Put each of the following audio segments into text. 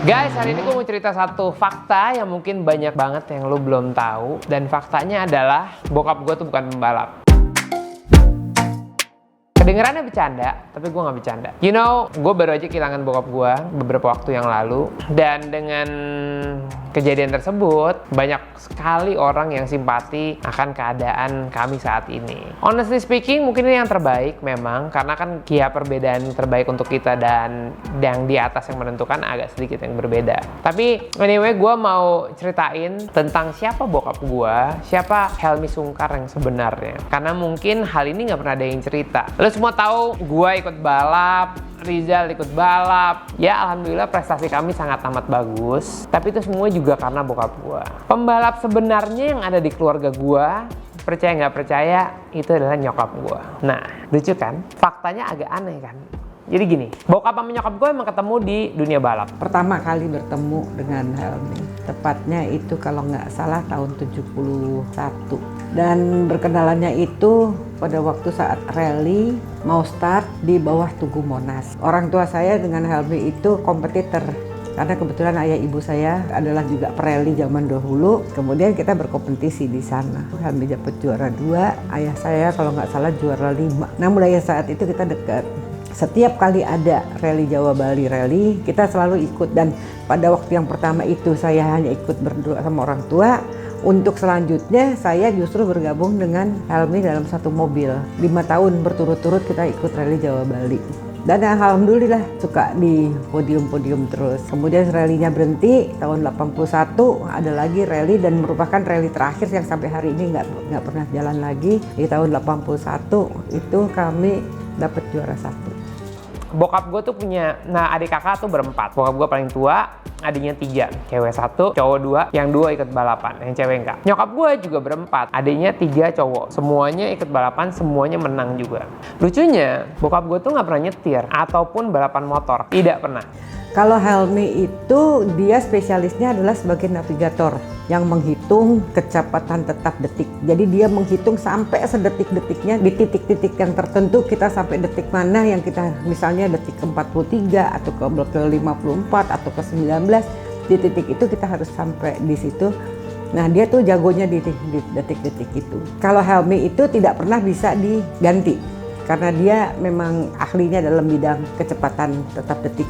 Guys, hari ini gue mau cerita satu fakta yang mungkin banyak banget yang lo belum tahu. Dan faktanya adalah bokap gue tuh bukan pembalap. Kedengerannya bercanda, tapi gue gak bercanda. You know, gue baru aja kehilangan bokap gue beberapa waktu yang lalu. Dan dengan kejadian tersebut, banyak sekali orang yang simpati akan keadaan kami saat ini. Honestly speaking, mungkin ini yang terbaik memang. Karena kan perbedaan terbaik untuk kita dan yang di atas yang menentukan agak sedikit yang berbeda. Tapi anyway, gue mau ceritain tentang siapa bokap gue, siapa Helmy Sungkar yang sebenarnya. Karena mungkin hal ini gak pernah ada yang cerita. Lo semua tahu gue ikut balap, Rizal ikut balap. Ya alhamdulillah prestasi kami sangat amat bagus. Tapi itu semua juga karena bokap gue. Pembalap sebenarnya yang ada di keluarga gue, percaya nggak percaya, itu adalah nyokap gue. Nah, lucu kan? Faktanya agak aneh kan? Jadi gini, bokap sama nyokap gue emang ketemu di dunia balap. Pertama kali bertemu dengan Helmy, tepatnya itu kalau nggak salah tahun 71. Dan berkenalannya itu pada waktu saat rally mau start di bawah Tugu Monas. Orang tua saya dengan Helmy itu kompetitor. Karena kebetulan ayah ibu saya adalah juga pereli zaman dahulu. Kemudian kita berkompetisi di sana. Helmy dapat juara 2, ayah saya kalau nggak salah juara 5. Nah mulai saat itu kita dekat. Setiap kali ada rally Jawa Bali rally, kita selalu ikut. Dan pada waktu yang pertama itu saya hanya ikut berdua sama orang tua. Untuk selanjutnya saya justru bergabung dengan Helmy dalam satu mobil. 5 tahun berturut-turut kita ikut rally Jawa Bali. Dan alhamdulillah suka di podium-podium terus. Kemudian rally-nya berhenti tahun 81, ada lagi rally dan merupakan rally terakhir yang sampai hari ini nggak pernah jalan lagi. Di tahun 81 itu kami dapat juara 1. Bokap gue tuh punya, adik kakak tuh berempat. Bokap gue paling tua, adiknya 3, cewek 1, cowok 2, yang 2 ikut balapan, yang cewek enggak. Nyokap gue juga berempat, adiknya 3 cowok, semuanya ikut balapan, semuanya menang juga. Lucunya, bokap gue tuh nggak pernah nyetir ataupun balapan motor, tidak pernah. Kalau Helmy itu dia spesialisnya adalah sebagai navigator yang menghitung kecepatan tetap detik. Jadi dia menghitung sampai sedetik-detiknya di titik-titik yang tertentu, kita sampai detik mana yang kita misalnya detik ke-43 atau ke-54 atau ke-19, di titik itu kita harus sampai di situ. Nah dia tuh jagonya di detik-detik itu. Kalau Helmy itu tidak pernah bisa diganti karena dia memang ahlinya dalam bidang kecepatan tetap detik.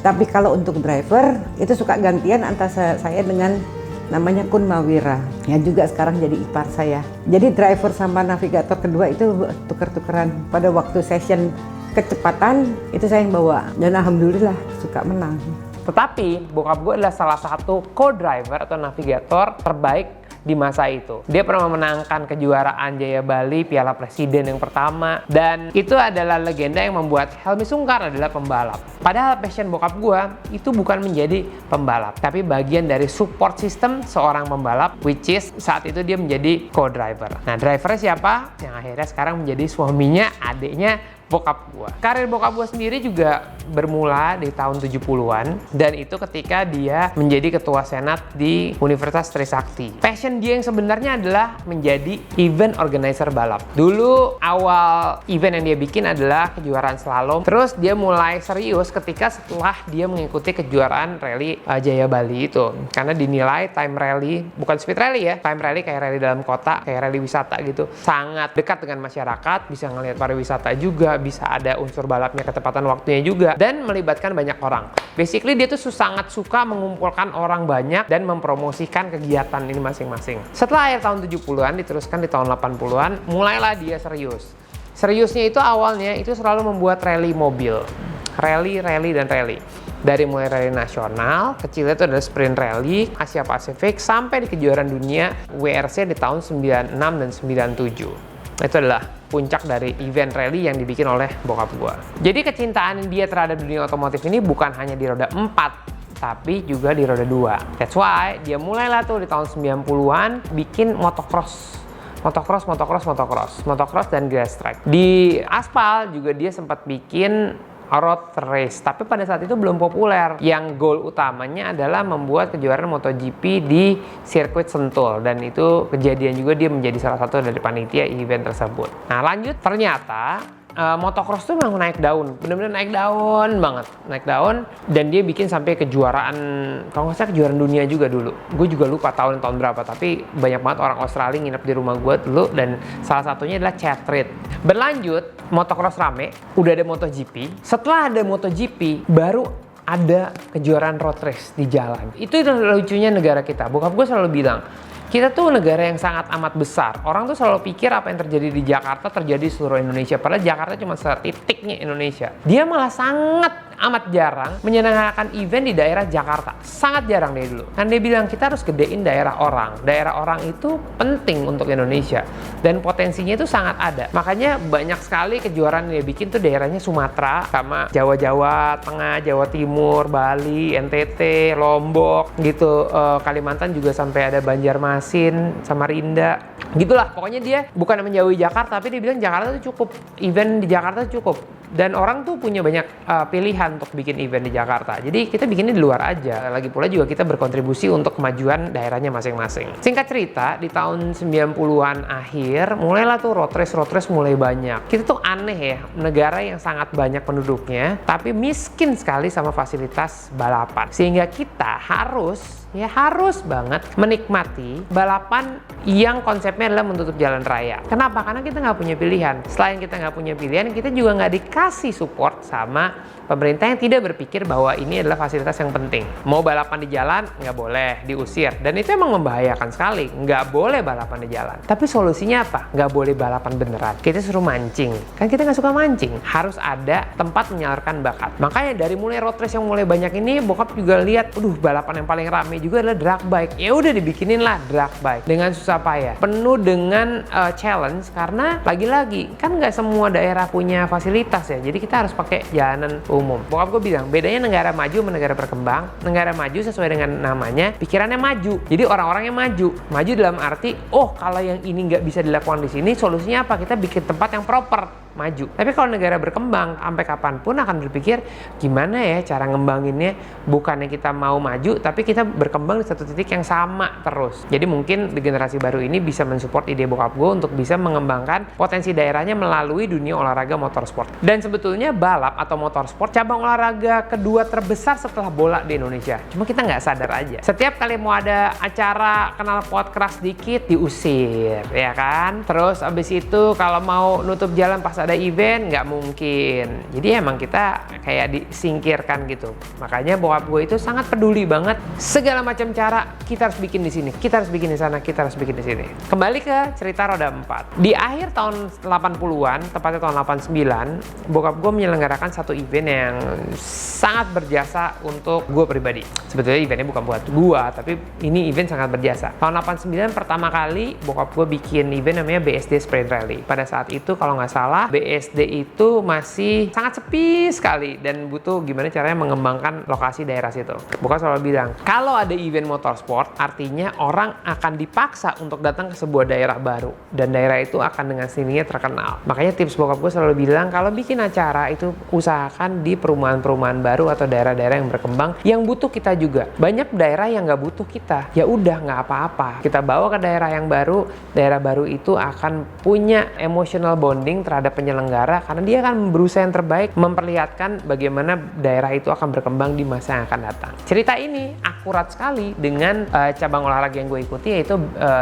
Tapi kalau untuk driver, itu suka gantian antara saya dengan namanya Kun Mawira. Yang juga sekarang jadi ipar saya. Jadi driver sama navigator kedua itu tuker-tukeran. Pada waktu session kecepatan, itu saya yang bawa. Dan alhamdulillah suka menang. Tetapi, bokap gue adalah salah satu co-driver atau navigator terbaik di masa itu. Dia pernah memenangkan kejuaraan Jaya Bali, Piala Presiden yang pertama, dan itu adalah legenda yang membuat Helmy Sungkar adalah pembalap. Padahal passion bokap gue itu bukan menjadi pembalap, tapi bagian dari support system seorang pembalap, which is saat itu dia menjadi co-driver. Nah, drivernya siapa? Yang akhirnya sekarang menjadi suaminya, adiknya bokap gue. Karir bokap gue sendiri juga bermula di tahun 70-an, dan itu ketika dia menjadi ketua senat di Universitas Trisakti. Passion dia yang sebenarnya adalah menjadi event organizer balap. Dulu awal event yang dia bikin adalah kejuaraan slalom, terus dia mulai serius ketika setelah dia mengikuti kejuaraan rally Jaya Bali itu. Karena dinilai time rally, bukan speed rally ya, time rally kayak rally dalam kota, kayak rally wisata gitu, sangat dekat dengan masyarakat, bisa ngelihat pariwisata juga, bisa ada unsur balapnya, ketepatan waktunya juga, dan melibatkan banyak orang. Basically dia tuh sangat suka mengumpulkan orang banyak dan mempromosikan kegiatan ini masing-masing. Setelah akhir tahun 70-an, diteruskan di tahun 80-an, mulailah dia serius. Seriusnya itu awalnya itu selalu membuat rally mobil. Rally. Dari mulai rally nasional, kecilnya itu adalah sprint rally, Asia Pasifik, sampai di kejuaraan dunia WRC di tahun 96 dan 97. Itu adalah puncak dari event rally yang dibikin oleh bokap gue. Jadi kecintaan dia terhadap dunia otomotif ini bukan hanya di roda 4, tapi juga di roda 2. That's why dia mulailah tuh di tahun 90-an bikin motocross dan grass track. Di aspal juga dia sempat bikin road race, tapi pada saat itu belum populer. Yang goal utamanya adalah membuat kejuaraan MotoGP di sirkuit Sentul, dan itu kejadian juga dia menjadi salah satu dari panitia event tersebut. Nah lanjut, ternyata motocross tuh memang naik daun, bener-bener naik daun banget, naik daun. Dan dia bikin sampai kejuaraan, kalau nggak salah kejuaraan dunia juga dulu. Gue juga lupa tahun berapa, tapi banyak banget orang Australia nginep di rumah gue dulu, dan salah satunya adalah Chad Reed. Berlanjut, motocross rame, udah ada MotoGP. Setelah ada MotoGP, baru ada kejuaraan road race di jalan. Itu lucunya negara kita. Bokap gue selalu bilang, kita tuh negara yang sangat amat besar. Orang tuh selalu pikir apa yang terjadi di Jakarta terjadi di seluruh Indonesia. Padahal Jakarta cuma setitiknya Indonesia. Dia malah sangat amat jarang menyelenggarakan event di daerah Jakarta. Sangat jarang dari dulu. Kan dia bilang kita harus gedein daerah orang. Daerah orang itu penting untuk Indonesia. Dan potensinya itu sangat ada. Makanya banyak sekali kejuaraan yang dia bikin tuh daerahnya Sumatera sama Jawa-Jawa Tengah, Jawa Timur, Bali, NTT, Lombok gitu. Kalimantan juga sampai ada Banjarmasin, Samarinda. Gitulah. Pokoknya dia bukan menjauhi Jakarta, tapi dia bilang Jakarta tuh cukup. Event di Jakarta tuh cukup. Dan orang tuh punya banyak pilihan untuk bikin event di Jakarta. Jadi kita bikinnya di luar aja. Lagi pula juga kita berkontribusi untuk kemajuan daerahnya masing-masing. Singkat cerita, di tahun 90-an akhir, mulailah tuh road race mulai banyak. Kita tuh aneh ya, negara yang sangat banyak penduduknya, tapi miskin sekali sama fasilitas balapan. Sehingga kita harus banget menikmati balapan yang konsepnya adalah menutup jalan raya. Kenapa? Karena kita nggak punya pilihan. Selain kita nggak punya pilihan, kita juga nggak dikasih support sama pemerintah yang tidak berpikir bahwa ini adalah fasilitas yang penting. Mau balapan di jalan, nggak boleh, diusir. Dan itu emang membahayakan sekali. Nggak boleh balapan di jalan. Tapi solusinya apa? Nggak boleh balapan beneran. Kita suruh mancing. Kan kita nggak suka mancing. Harus ada tempat menyalurkan bakat. Makanya dari mulai road race yang mulai banyak ini, bokap juga lihat, balapan yang paling rame juga adalah drag bike. Ya udah dibikinin lah drag bike dengan susah payah, penuh dengan challenge, karena lagi-lagi kan nggak semua daerah punya fasilitas ya, jadi kita harus pakai jalanan umum. Bokap gue bilang bedanya negara maju sama negara berkembang. Negara maju sesuai dengan namanya, pikirannya maju, jadi orang-orangnya maju dalam arti kalau yang ini nggak bisa dilakukan di sini, solusinya apa? Kita bikin tempat yang proper, maju. Tapi kalau negara berkembang, sampai kapanpun akan berpikir gimana ya cara ngembanginnya, bukannya kita mau maju tapi kita berkembang di satu titik yang sama terus. Jadi mungkin di generasi baru ini bisa mensupport ide bokap gue untuk bisa mengembangkan potensi daerahnya melalui dunia olahraga motorsport. Dan sebetulnya balap atau motorsport cabang olahraga kedua terbesar setelah bola di Indonesia. Cuma kita nggak sadar aja. Setiap kali mau ada acara kenal pot keras dikit diusir, ya kan? Terus abis itu kalau mau nutup jalan pas ada event nggak mungkin. Jadi emang kita kayak disingkirkan gitu. Makanya bokap gue itu sangat peduli banget, segala macam cara kita harus bikin di sini, kita harus bikin di sana, kita harus bikin di sini. Kembali ke cerita roda 4. Di akhir tahun 80-an, tepatnya tahun 89, bokap gue menyelenggarakan satu event yang sangat berjasa untuk gue pribadi. Sebetulnya eventnya bukan buat gue, tapi ini event sangat berjasa. Tahun 89 pertama kali bokap gue bikin event namanya BSD Sprint Rally. Pada saat itu kalau nggak salah BSD itu masih sangat sepi sekali dan butuh gimana caranya mengembangkan lokasi daerah situ. Bokap selalu bilang, kalau ada event motorsport, artinya orang akan dipaksa untuk datang ke sebuah daerah baru dan daerah itu akan dengan sendirinya terkenal. Makanya tips bokap gue selalu bilang, kalau bikin acara itu usahakan di perumahan-perumahan baru atau daerah-daerah yang berkembang yang butuh kita juga. Banyak daerah yang nggak butuh kita, ya udah nggak apa-apa. Kita bawa ke daerah yang baru, daerah baru itu akan punya emotional bonding terhadap penyelenggara karena dia akan berusaha yang terbaik memperlihatkan bagaimana daerah itu akan berkembang di masa yang akan datang. Cerita ini akurat sekali dengan cabang olahraga yang gue ikuti, yaitu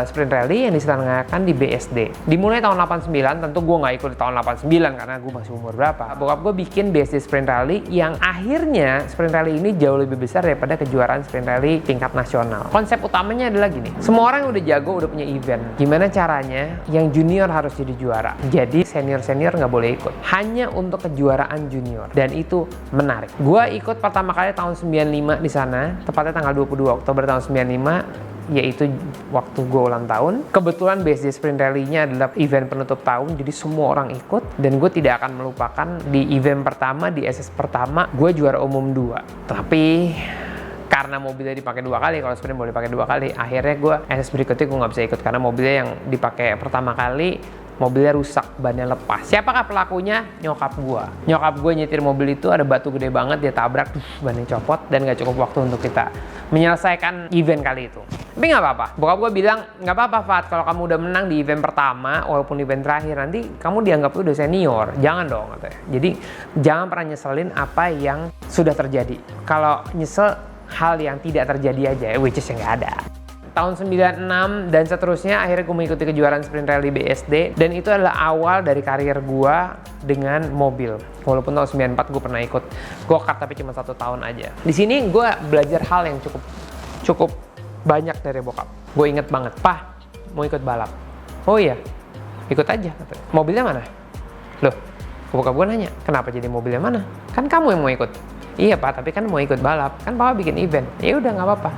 Sprint Rally yang diselenggarakan di BSD. Dimulai tahun 89, tentu gue nggak ikut di tahun 89 karena gue masih umur berapa. Bokap gue bikin BSD Sprint Rally yang akhirnya Sprint Rally ini jauh lebih besar daripada kejuaraan Sprint Rally tingkat nasional. Konsep utamanya adalah gini, semua orang yang udah jago, udah punya event. Gimana caranya yang junior harus jadi juara? Jadi senior-senior nggak boleh ikut, hanya untuk kejuaraan junior, dan itu menarik. Gua ikut pertama kali tahun 95 di sana, tepatnya tanggal 22 Oktober tahun 95, yaitu waktu gue ulang tahun. Kebetulan BSD Sprint Rally-nya adalah event penutup tahun, jadi semua orang ikut, dan gue tidak akan melupakan di event pertama, di SS pertama, gue juara umum 2. Tapi karena mobilnya dipakai 2 kali, kalau sprint boleh dipakai 2 kali, akhirnya gue SS berikutnya gue nggak bisa ikut karena mobilnya yang dipakai pertama kali mobilnya rusak, bannya lepas. Siapakah pelakunya? Nyokap gue. Nyokap gue nyetir mobil itu, ada batu gede banget, dia tabrak, bannya copot, dan gak cukup waktu untuk kita menyelesaikan event kali itu. Tapi nggak apa-apa. Bokap gue bilang, nggak apa-apa Fat, kalau kamu udah menang di event pertama, walaupun event terakhir, nanti kamu dianggap udah senior. Jangan dong, katanya. Jadi jangan pernah nyeselin apa yang sudah terjadi. Kalau nyesel hal yang tidak terjadi aja, which is yang nggak ada. Tahun 96 dan seterusnya akhirnya gue mengikuti kejuaraan sprint rally BSD, dan itu adalah awal dari karir gue dengan mobil. Walaupun tahun 94 gue pernah ikut go-kart tapi cuma 1 tahun aja. Di sini gue belajar hal yang cukup banyak dari bokap. Gue inget banget, "Pah, mau ikut balap." "Oh iya, ikut aja," katanya. "Mobilnya mana?" Loh, bokap gue nanya, "Kenapa jadi mobilnya mana? Kan kamu yang mau ikut." "Iya Pak, tapi kan mau ikut balap, kan Papa bikin event." "Ya udah, nggak apa-apa.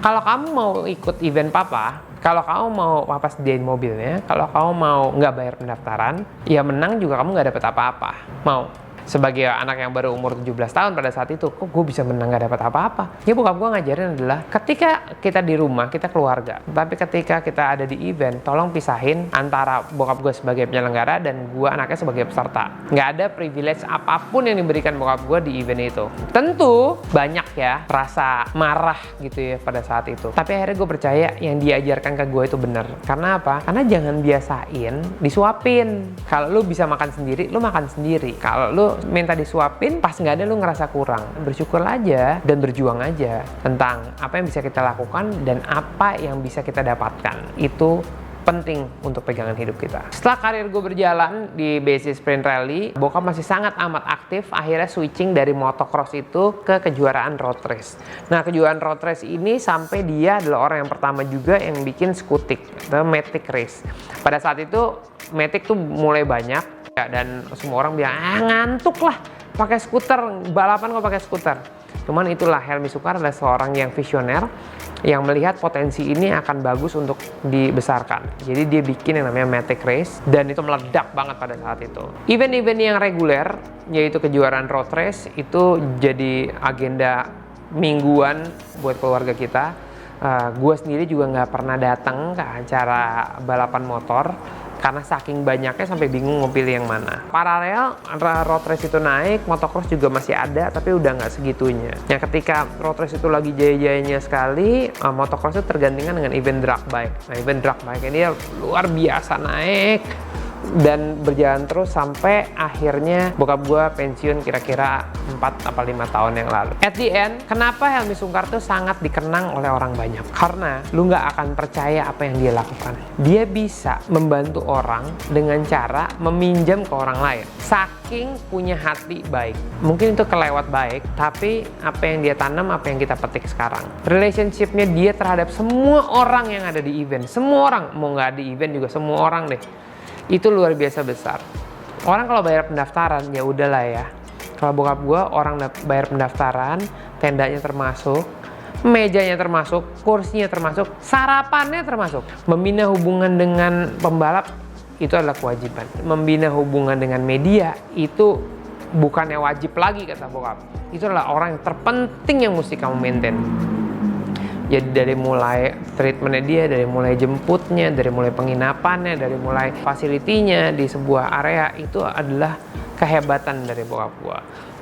Kalau kamu mau ikut event Papa, kalau kamu mau Papa sediain mobilnya, kalau kamu mau nggak bayar pendaftaran, ya menang juga kamu nggak dapet apa-apa. Mau?" Sebagai anak yang baru umur 17 tahun pada saat itu, kok gue bisa menang gak dapat apa-apa? Ya bokap gue ngajarin adalah, ketika kita di rumah, kita keluarga. Tapi ketika kita ada di event, tolong pisahin antara bokap gue sebagai penyelenggara dan gue anaknya sebagai peserta. Nggak ada privilege apapun yang diberikan bokap gue di event itu. Tentu banyak ya rasa marah gitu ya pada saat itu. Tapi akhirnya gue percaya yang diajarkan ke gue itu benar. Karena apa? Karena jangan biasain disuapin. Kalau lu bisa makan sendiri, lu makan sendiri. Kalau lu minta disuapin, pas nggak ada lu ngerasa kurang. Bersyukur aja dan berjuang aja tentang apa yang bisa kita lakukan dan apa yang bisa kita dapatkan. Itu penting untuk pegangan hidup kita. Setelah karir gue berjalan di BSD Sprint Rally, bokap masih sangat amat aktif. Akhirnya switching dari motocross itu ke kejuaraan road race. Nah, kejuaraan road race ini sampai dia adalah orang yang pertama juga yang bikin skutik atau Matic Race. Pada saat itu Matic tuh mulai banyak ya, dan semua orang bilang, ngantuk lah pakai skuter, balapan kok pakai skuter. Cuman itulah, Helmy Sukar adalah seorang yang visioner yang melihat potensi ini akan bagus untuk dibesarkan. Jadi dia bikin yang namanya Matic Race, dan itu meledak banget pada saat itu. Event-event yang reguler, yaitu kejuaraan road race, itu jadi agenda mingguan buat keluarga kita. Gue sendiri juga nggak pernah datang ke acara balapan motor karena saking banyaknya sampai bingung mau pilih yang mana. Paralel antara road race itu naik, motocross juga masih ada, tapi udah nggak segitunya. Ya, ketika road race itu lagi jaya-jayanya sekali, motocross itu tergantikan dengan event drag bike. Nah, event drag bike ini luar biasa naik dan berjalan terus sampai akhirnya bokap gue pensiun kira-kira 4 atau 5 tahun yang lalu. At the end, kenapa Helmy Sungkar tuh sangat dikenang oleh orang banyak? Karena lu nggak akan percaya apa yang dia lakukan. Dia bisa membantu orang dengan cara meminjam ke orang lain. Saking punya hati baik. Mungkin itu kelewat baik, tapi apa yang dia tanam, apa yang kita petik sekarang. Relationship-nya dia terhadap semua orang yang ada di event. Semua orang, mau nggak di event juga semua orang deh. Itu luar biasa besar. Orang kalau bayar pendaftaran, ya udahlah ya. Kalau bokap gue, orang bayar pendaftaran, tendanya termasuk, mejanya termasuk, kursinya termasuk, sarapannya termasuk. Membina hubungan dengan pembalap itu adalah kewajiban. Membina hubungan dengan media itu bukannya wajib lagi, kata bokap. Itu adalah orang yang terpenting yang mesti kamu maintain. Jadi dari mulai treatmentnya dia, dari mulai jemputnya, dari mulai penginapannya, dari mulai fasilitinya di sebuah area, itu adalah kehebatan dari bokap gue.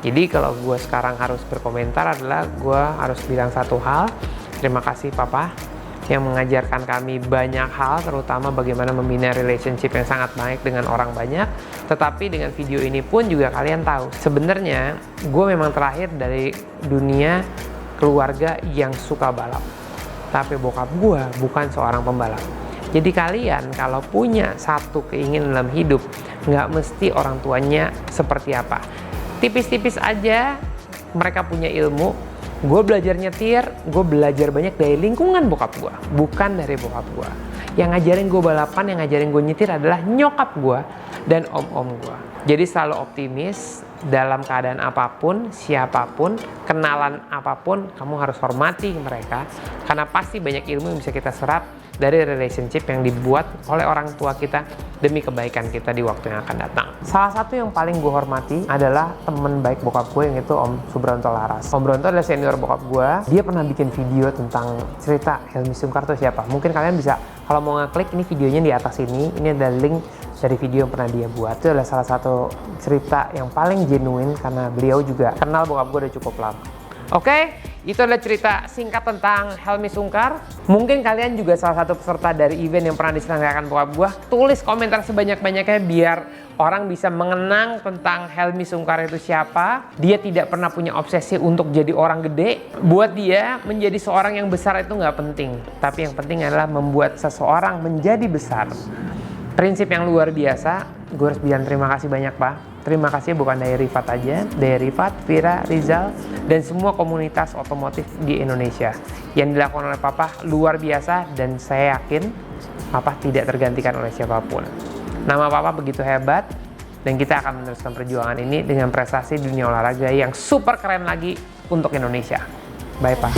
Jadi kalau gue sekarang harus berkomentar adalah gue harus bilang satu hal, terima kasih Papa yang mengajarkan kami banyak hal, terutama bagaimana membina relationship yang sangat baik dengan orang banyak. Tetapi dengan video ini pun juga kalian tahu, sebenarnya gue memang terlahir dari dunia keluarga yang suka balap. Tapi bokap gue bukan seorang pembalap. Jadi kalian kalau punya satu keinginan dalam hidup, nggak mesti orang tuanya seperti apa. Tipis-tipis aja mereka punya ilmu. Gue belajar nyetir, gue belajar banyak dari lingkungan bokap gue, bukan dari bokap gue. Yang ngajarin gue balapan, yang ngajarin gue nyetir adalah nyokap gue dan om-om gue. Jadi selalu optimis dalam keadaan apapun, siapapun, kenalan apapun, kamu harus hormati mereka. Karena pasti banyak ilmu yang bisa kita serap dari relationship yang dibuat oleh orang tua kita demi kebaikan kita di waktu yang akan datang. Salah satu yang paling gue hormati adalah temen baik bokap gue, yang itu Om Subronto Laras. Om Bronto adalah senior bokap gue. Dia pernah bikin video tentang cerita Helmy Sungkar itu siapa. Mungkin kalian bisa, kalau mau ngeklik, ini videonya di atas ini. Ini ada link dari video yang pernah dia buat. Itu adalah salah satu cerita yang paling genuine karena beliau juga kenal bokap gue udah cukup lama. Oke, Itu adalah cerita singkat tentang Helmy Sungkar. Mungkin kalian juga salah satu peserta dari event yang pernah diselenggarakan bokap gue. Tulis komentar sebanyak-banyaknya biar orang bisa mengenang tentang Helmy Sungkar itu siapa. Dia tidak pernah punya obsesi untuk jadi orang gede. Buat dia, menjadi seorang yang besar itu nggak penting. Tapi yang penting adalah membuat seseorang menjadi besar. Prinsip yang luar biasa. Gue harus bilang terima kasih banyak, Pak. Terima kasih bukan dari Rifat aja, dari Rifat, Vira, Rizal, dan semua komunitas otomotif di Indonesia. Yang dilakukan oleh Papa luar biasa dan saya yakin Papa tidak tergantikan oleh siapapun. Nama Papa begitu hebat dan kita akan meneruskan perjuangan ini dengan prestasi dunia olahraga yang super keren lagi untuk Indonesia. Bye, Pak.